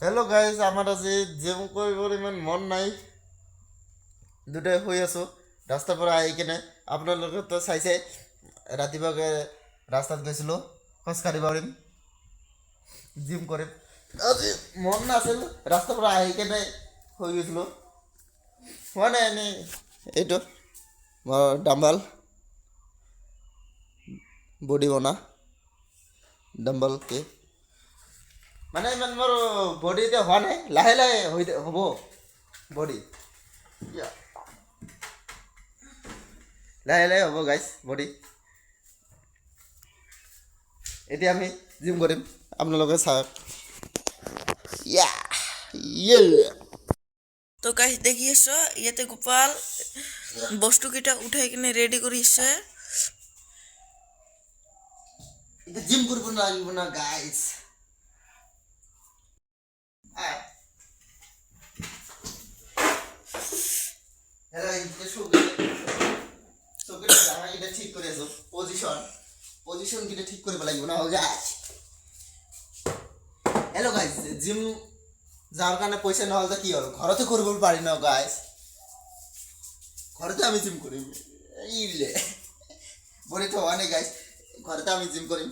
Hello' guys, আমাৰ আজি gym কৰিবৰ ইমান মন নাই, দুটাই শুই আছোঁ ৰাস্তাৰ পৰা আহি কিনে। আপোনালোকেতো চাইছে ৰাতিপুৱাকে ৰাস্তাত গৈছিলোঁ, খোজকাঢ়িব পাৰিম, জিম কৰিম। আজি মন নাছিল, ৰাস্তাৰ পৰা আহি কেনে শুই গৈছিলোঁ। হোৱা নাই এনেই এইটো মোৰ ডাম্বাল বডি বনা ডাম্বালকে, মানে ইমান মোৰ বডি এতিয়া হোৱা নাই, লাহে লাহে হ'ব বডি, লাহে লাহে হ'ব গাইজ বডি। এতিয়া আমি জিম কৰিম, আপোনালোকে চাওক। ইয়া ইয়ে তো গাইস দেখি আছো ইয়াতে গোপাল বস্তুকেইটা উঠাই কিনে রেডি কৰিছে। এতিয়া জিম কৰিব লাগিব না গাইজ। ঠিক কৰি আছো, পজিশন কেইটা ঠিক কৰিব লাগিব না গাইজ। হেল্ল' গাইজ, জিম যাৰ কাৰণে পইচা নহ'লে কি হ'ল, ঘৰতে কৰিব পাৰি ন গাইজ। ঘৰতে আমি জিম কৰিম, ইলে বডিটো হোৱা নাই গাইজ, ঘৰতে আমি জিম কৰিম।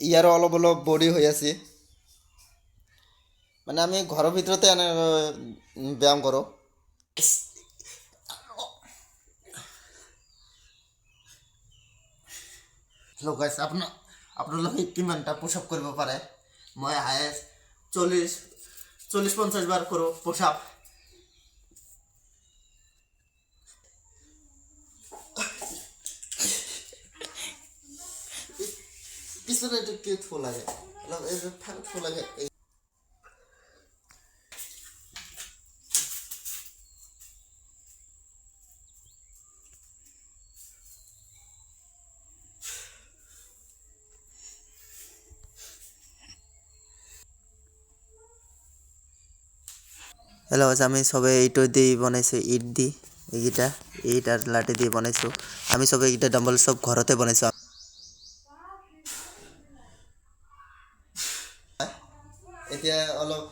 ইয়াৰো অলপ অলপ বডি হৈ আছে, মানে আমি ঘৰৰ ভিতৰতে এনে ব্যায়াম কৰোঁ। হেল্ল' গাইছ, আপোনালোকে কিমানটা পুছ আপ কৰিব পাৰে? মই হায়েষ্ট 40-50 বাৰ কৰোঁ পুছ আপ। পিছনে এইটো কি থ'ব লাগে, অলপ এই যে থ'ব লাগে। হেল্ল' আমি চবে এইটো দি বনাইছোঁ, ইট দি, এইকেইটা ইট আৰু লাঠি দি বনাইছোঁ। আমি চবে এইকেইটা ডাম্বল চব ঘৰতে বনাইছোঁ। এতিয়া অলপ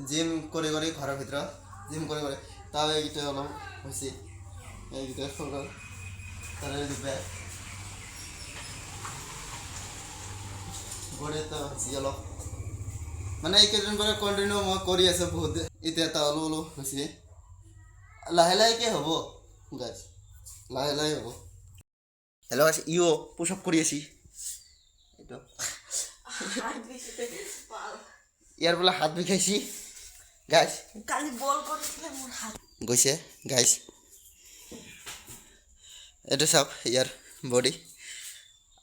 জিম কৰি ঘৰৰ ভিতৰত জিম কৰি তাৰ এইকেইটা অলপ হৈছে, এইকেইটা সৰু তাৰে বডিটো হৈছে অলপ, মানে এইকেইদিন পৰা কণ্টিনিউ মই কৰি আছোঁ বহুত। এতিয়া এটা অলপ অলপ হৈছে, লাহে লাহেকে হ'ব গাইজ, লাহে লাহে হ'ব। হেল্ল' গাইজ, পুছ আপ কৰি আছি এইটো। ইয়াৰ বোলে হাত বিষাইছি গাইজ, কালি বল কৰিছিলে মোৰ হাত গৈছে গাইজ। এইটো চাওক ইয়াৰ বডি,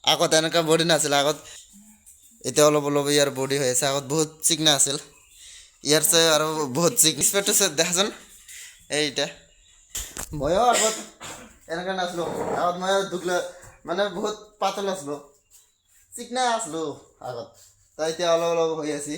আগত এনেকুৱা বডি নাছিল, আগত এতিয়া অলপ অলপ ইয়াৰ বডি হৈ আছে, আগত বহুত চিকনা আছিল, ইয়াৰ চাই আৰু বহুত চিকনা দেখাচোন। এইটা ময়ো আগত এনেকুৱা নাছিলোঁ, আগত মই দুগলা মানে বহুত পাতল আছিলোঁ, চিকনা আছিলোঁ আগত, তো এতিয়া অলপ অলপ হৈ আছে।